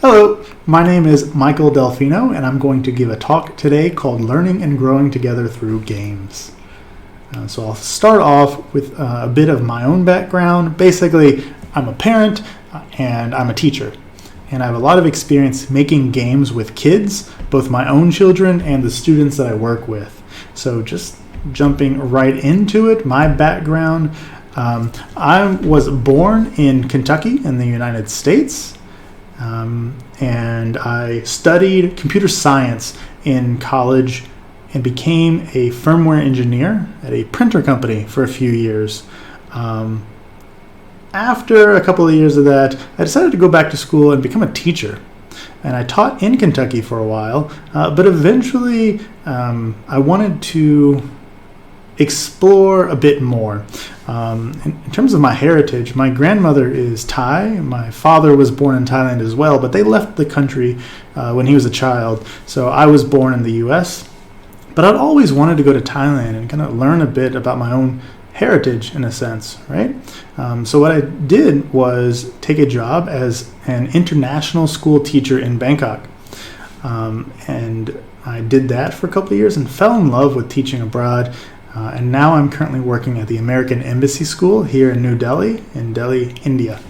Hello, my name is Michael Delfino, and I'm going to give a talk today called Learning and Growing Together Through Games. So I'll start off with a bit of my own background. Basically, I'm a parent and I'm a teacher. And I have a lot of experience making games with kids, both my own children and the students that I work with. So just jumping right into it, my background, I was born in Kentucky in the United States. And I studied computer science in college and became a firmware engineer at a printer company for a few years. After a couple of years of that, I decided to go back to school and become a teacher. And I taught in Kentucky for a while, but eventually I wanted to explore a bit more. In terms of my heritage, my grandmother is Thai. My father was born in Thailand as well, but they left the country when he was a child. So I was born in the U.S., but I'd always wanted to go to Thailand and kind of learn a bit about my own heritage in a sense, right? So what I did was take a job as an international school teacher in Bangkok. And I did that for a couple of years and fell in love with teaching abroad. And now I'm currently working at the American Embassy School here in New Delhi, India.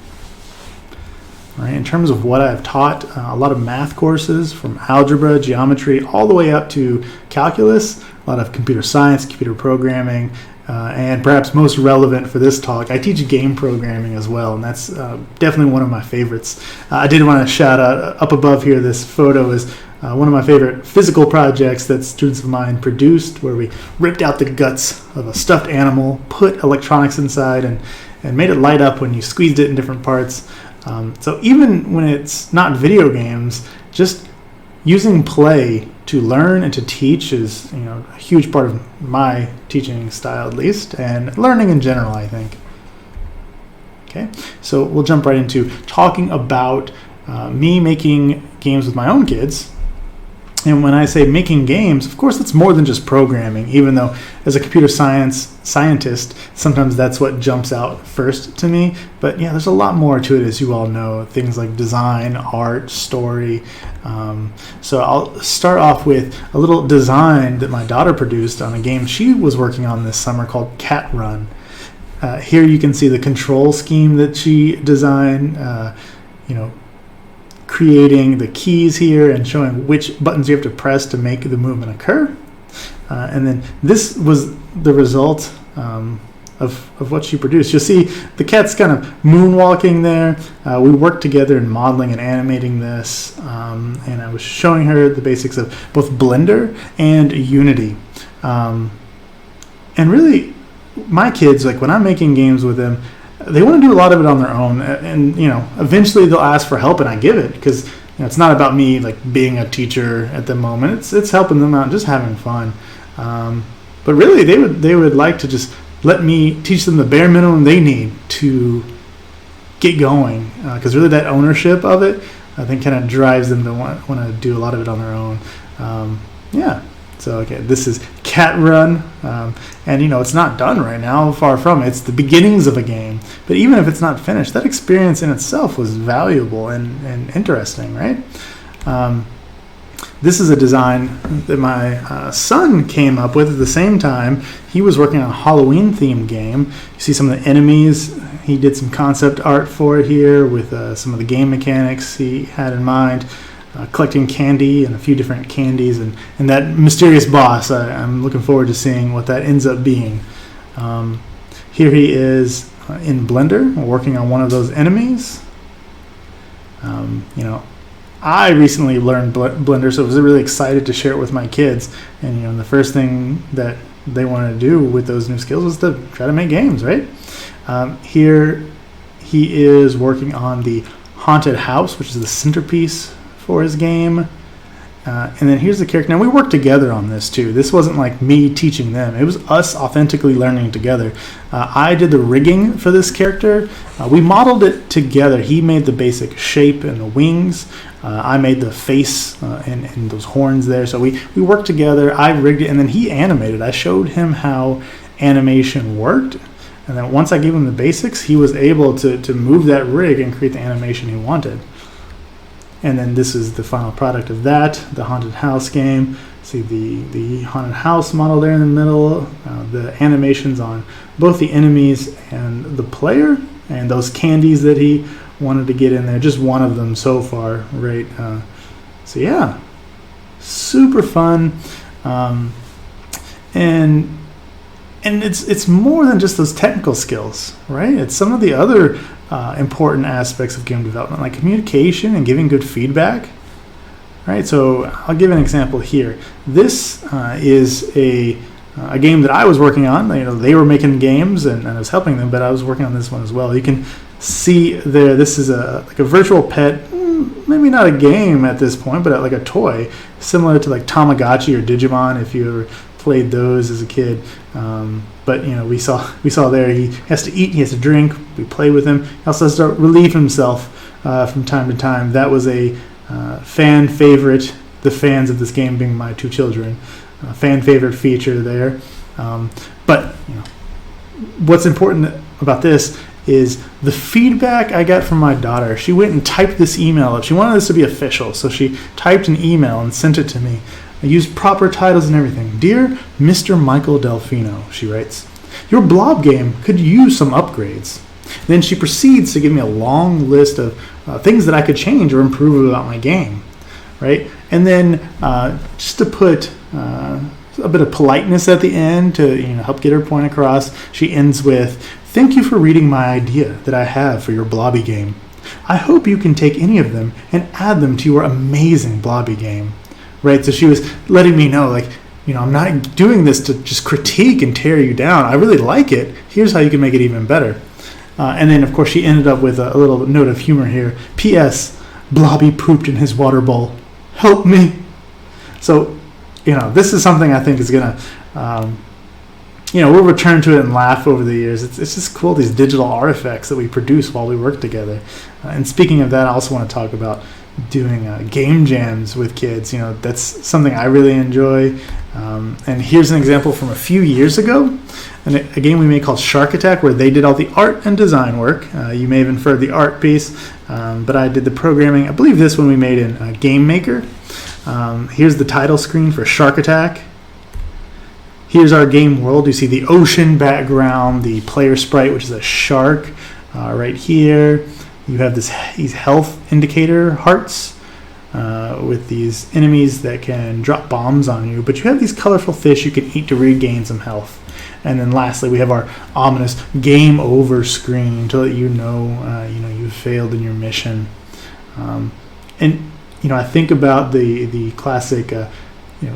All right, in terms of what I've taught, a lot of math courses from algebra, geometry, all the way up to calculus, a lot of computer science, computer programming, and perhaps most relevant for this talk, I teach game programming as well, and that's definitely one of my favorites. I did want to shout out up above here, this photo is one of my favorite physical projects that students of mine produced, where we ripped out the guts of a stuffed animal, put electronics inside, and made it light up when you squeezed it in different parts. So even when it's not video games, just using play to learn and to teach is, a huge part of my teaching style, at least, and learning in general, I think. Okay, so we'll jump right into talking about me making games with my own kids. And when I say making games, of course, it's more than just programming, even though as a computer science scientist, sometimes that's what jumps out first to me. But yeah, there's a lot more to it, as you all know, things like design, art, story. So I'll start off with a little design that my daughter produced on a game she was working on this summer called Cat Run. Here you can see the control scheme that she designed, creating the keys here and showing which buttons you have to press to make the movement occur. And then this was the result of what she produced. You'll see the cat's kind of moonwalking there. We worked together in modeling and animating this, and I was showing her the basics of both Blender and Unity. And really, my kids, like when I'm making games with them, they want to do a lot of it on their own, and eventually they'll ask for help, and I give it because it's not about me like being a teacher at the moment. It's helping them out and just having fun. But really, they would like to just let me teach them the bare minimum they need to get going, because really that ownership of it, I think, kind of drives them to want to do a lot of it on their own. So, okay, this is Cat Run, and it's not done right now, far from it. It's the beginnings of a game, but even if it's not finished, that experience in itself was valuable and interesting, right? This is a design that my son came up with at the same time. He was working on a Halloween-themed game. You see some of the enemies. He did some concept art for it here with some of the game mechanics he had in mind. Collecting candy and a few different candies and that mysterious boss. I'm looking forward to seeing what that ends up being. Here he is in Blender working on one of those enemies. I recently learned Blender, so I was really excited to share it with my kids. And the first thing that they wanted to do with those new skills was to try to make games, right? Here he is working on the haunted house, which is the centerpiece for his game. And then here's the character. Now, we worked together on this too. This wasn't like me teaching them. It was us authentically learning together. I did the rigging for this character. We modeled it together. He made the basic shape and the wings. I made the face and those horns there. So we worked together. I rigged it, and then he animated. I showed him how animation worked. And then once I gave him the basics, he was able to move that rig and create the animation he wanted. And then this is the final product of that, the haunted house game. See the haunted house model there in the middle, the animations on both the enemies and the player, and those candies that he wanted to get in there. Just one of them so far, right? So yeah, super fun. And it's more than just those technical skills, right? It's some of the other important aspects of game development, like communication and giving good feedback, right? So I'll give an example here. This is a game that I was working on. They were making games, and I was helping them, but I was working on this one as well. You can see there, this is like a virtual pet, maybe not a game at this point, but like a toy, similar to like Tamagotchi or Digimon, if you ever played those as a kid. But we saw there, he has to eat, he has to drink, we play with him. He also has to relieve himself from time to time. That was a fan favorite, the fans of this game being my two children, fan favorite feature there. But what's important about this is the feedback I got from my daughter. She went and typed this email up. She wanted this to be official, so she typed an email and sent it to me. I used proper titles and everything. Dear Mr. Michael Delfino, she writes, your blob game could use some upgrades. Then she proceeds to give me a long list of things that I could change or improve about my game, right? And then just to put a bit of politeness at the end to help get her point across, she ends with, thank you for reading my idea that I have for your blobby game. I hope you can take any of them and add them to your amazing blobby game. Right, so she was letting me know, like, I'm not doing this to just critique and tear you down. I really like it. Here's how you can make it even better. And then, of course, she ended up with a little note of humor here. P.S. Blobby pooped in his water bowl. Help me. So, this is something I think is going to, we'll return to it and laugh over the years. It's just cool, these digital artifacts that we produce while we work together. And speaking of that, I also want to talk about doing game jams with kids. That's something I really enjoy. And here's an example from a few years ago, and a game we made called Shark Attack, where they did all the art and design work. You may have inferred the art piece, but I did the programming. I believe this one we made in Game Maker. Here's the title screen for Shark Attack. Here's our game world. You see the ocean background, the player sprite, which is a shark, right here. You have these health indicator hearts with these enemies that can drop bombs on you. But you have these colorful fish you can eat to regain some health. And then lastly, we have our ominous game over screen to let you know, you've failed in your mission. And I think about the classic,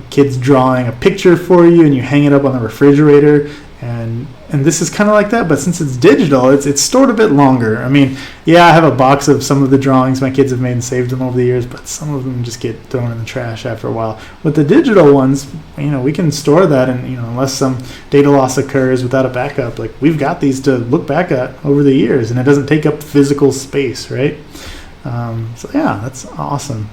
kids drawing a picture for you and you hang it up on the refrigerator. And this is kind of like that, but since it's digital, it's stored a bit longer. I mean, yeah, I have a box of some of the drawings my kids have made and saved them over the years, but some of them just get thrown in the trash after a while. With the digital ones, we can store that, and unless some data loss occurs without a backup, like we've got these to look back at over the years, and it doesn't take up physical space, right? So yeah, that's awesome.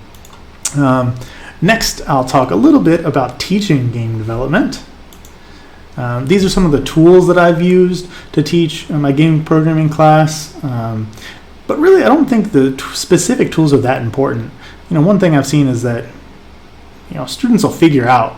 Next, I'll talk a little bit about teaching game development. These are some of the tools that I've used to teach my game programming class, but really I don't think the specific tools are that important. One thing I've seen is that students will figure out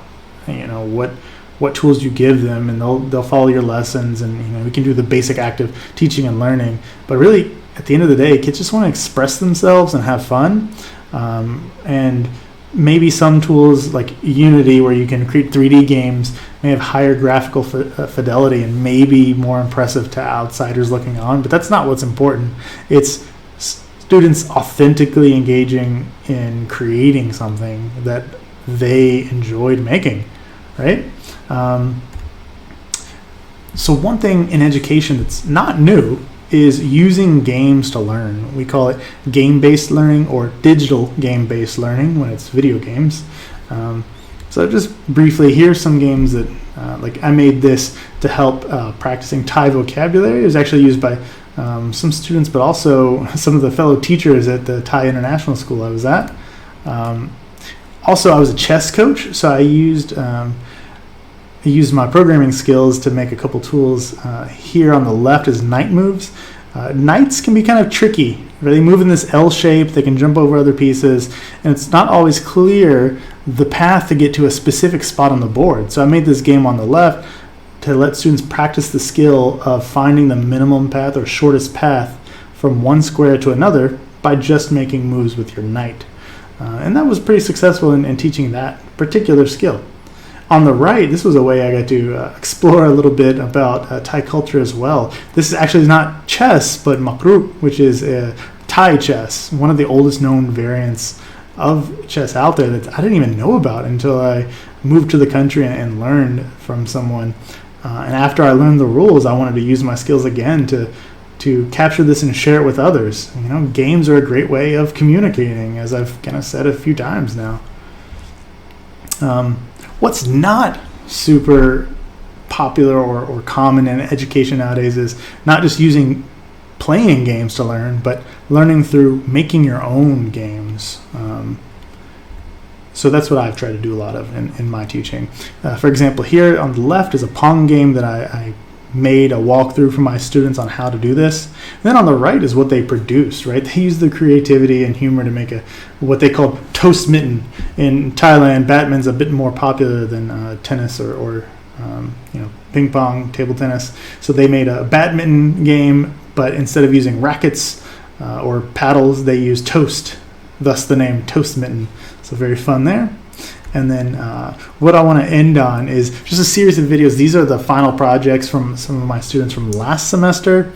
what tools you give them, and they'll follow your lessons, and we can do the basic active teaching and learning. But really, at the end of the day, kids just want to express themselves and have fun, and maybe some tools like Unity, where you can create 3D games, may have higher graphical fidelity and maybe more impressive to outsiders looking on, but that's not what's important. It's students authentically engaging in creating something that they enjoyed making, right? So one thing in education that's not new is using games to learn. We call it game-based learning or digital game-based learning when it's video games. So just briefly, here's some games that, like I made this to help practicing Thai vocabulary. It was actually used by some students, but also some of the fellow teachers at the Thai International School I was at. Also, I was a chess coach, so I used my programming skills to make a couple tools. Here on the left is knight moves. Knights can be kind of tricky They move in this L shape, they can jump over other pieces, and it's not always clear the path to get to a specific spot on the board. So I made this game on the left to let students practice the skill of finding the minimum path or shortest path from one square to another by just making moves with your knight. And that was pretty successful in teaching that particular skill. On the right, this was a way I got to explore a little bit about Thai culture as well. This is actually not chess, but makruk, which is Thai chess, one of the oldest known variants of chess out there that I didn't even know about until I moved to the country and learned from someone. And after I learned the rules, I wanted to use my skills again to capture this and share it with others. Games are a great way of communicating, as I've kind of said a few times now. What's not super popular or common in education nowadays is not just playing games to learn, but learning through making your own games. So that's what I've tried to do a lot of in my teaching. For example, here on the left is a Pong game that I made a walkthrough for my students on how to do this. And then on the right is what they produced, right? They used the creativity and humor to make what they called toast mitten. In Thailand, badminton's a bit more popular than tennis or ping pong, table tennis. So they made a badminton game, but instead of using rackets or paddles, they used toast, thus the name toast mitten. So very fun there. And then what I want to end on is just a series of videos. These are the final projects from some of my students from last semester.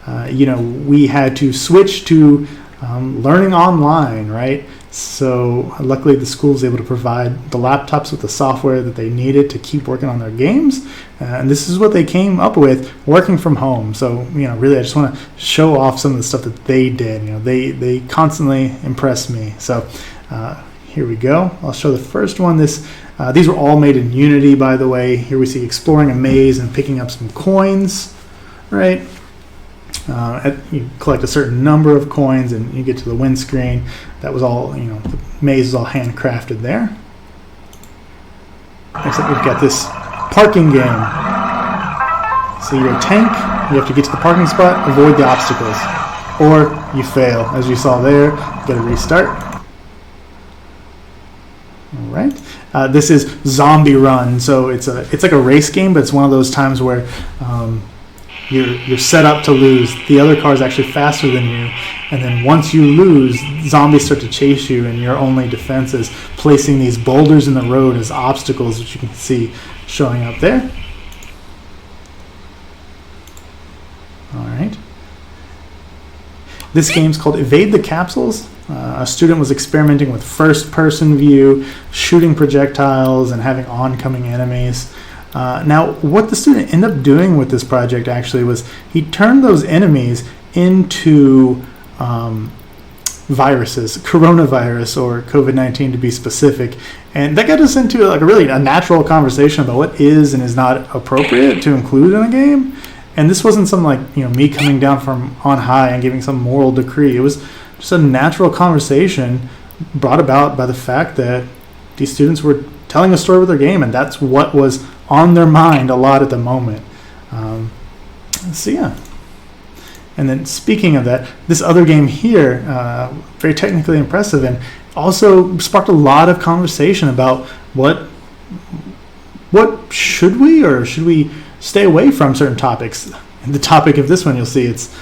We had to switch to learning online, right? So luckily the school was able to provide the laptops with the software that they needed to keep working on their games. And this is what they came up with working from home. So, really I just want to show off some of the stuff that they did. They constantly impress me. So here we go. I'll show the first one. These were all made in Unity, by the way. Here we see exploring a maze and picking up some coins, right? You collect a certain number of coins and you get to the win screen. That was all, the maze is all handcrafted there. Next up, we've got this parking game. So you're a tank, you have to get to the parking spot, avoid the obstacles, or you fail. As you saw there, you gotta restart. All right. This is Zombie Run. So it's like a race game, but it's one of those times where you're set up to lose. The other car is actually faster than you, and then once you lose, zombies start to chase you, and your only defense is placing these boulders in the road as obstacles, which you can see showing up there. All right. This game's called Evade the Capsules. A student was experimenting with first-person view, shooting projectiles, and having oncoming enemies. Now, what the student ended up doing with this project actually was he turned those enemies into viruses, coronavirus or COVID-19 to be specific, and that got us into a natural conversation about what is and is not appropriate to include in a game. And this wasn't some me coming down from on high and giving some moral decree. It was just a natural conversation brought about by the fact that these students were telling a story with their game, and that's what was on their mind a lot at the moment. So yeah. And then speaking of that, this other game here, very technically impressive, and also sparked a lot of conversation about what should we stay away from certain topics. And the topic of this one, you'll see it's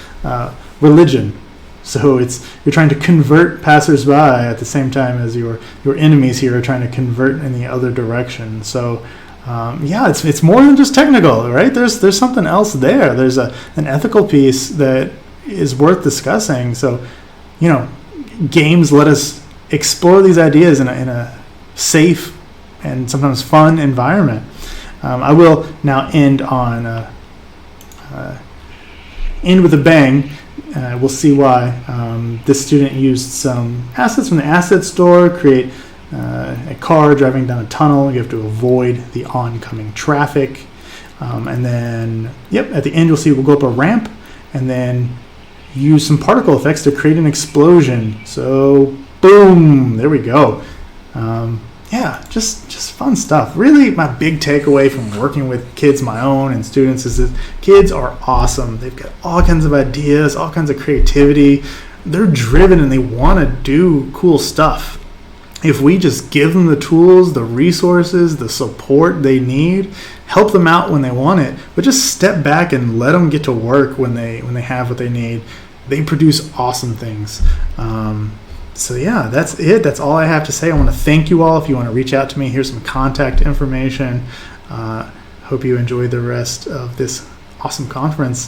religion. So you're trying to convert passersby at the same time as your enemies here are trying to convert in the other direction. So it's more than just technical, right? There's something else there. There's an ethical piece that is worth discussing. So, games let us explore these ideas in a safe and sometimes fun environment. I will now end with a bang. We'll see why. This student used some assets from the asset store, create a car driving down a tunnel. You have to avoid the oncoming traffic. And then, at the end you'll see we'll go up a ramp and then use some particle effects to create an explosion. So, boom, there we go. Just fun stuff. Really, my big takeaway from working with kids, my own, and students is that kids are awesome. They've got all kinds of ideas, all kinds of creativity. they're driven and they want to do cool stuff. If we just give them the tools, the resources, the support they need, help them out when they want it, but just step back and let them get to work when they have what they need, they produce awesome things. So yeah, that's it. That's all I have to say. I want to thank you all. If you want to reach out to me, here's some contact information. Hope you enjoy the rest of this awesome conference.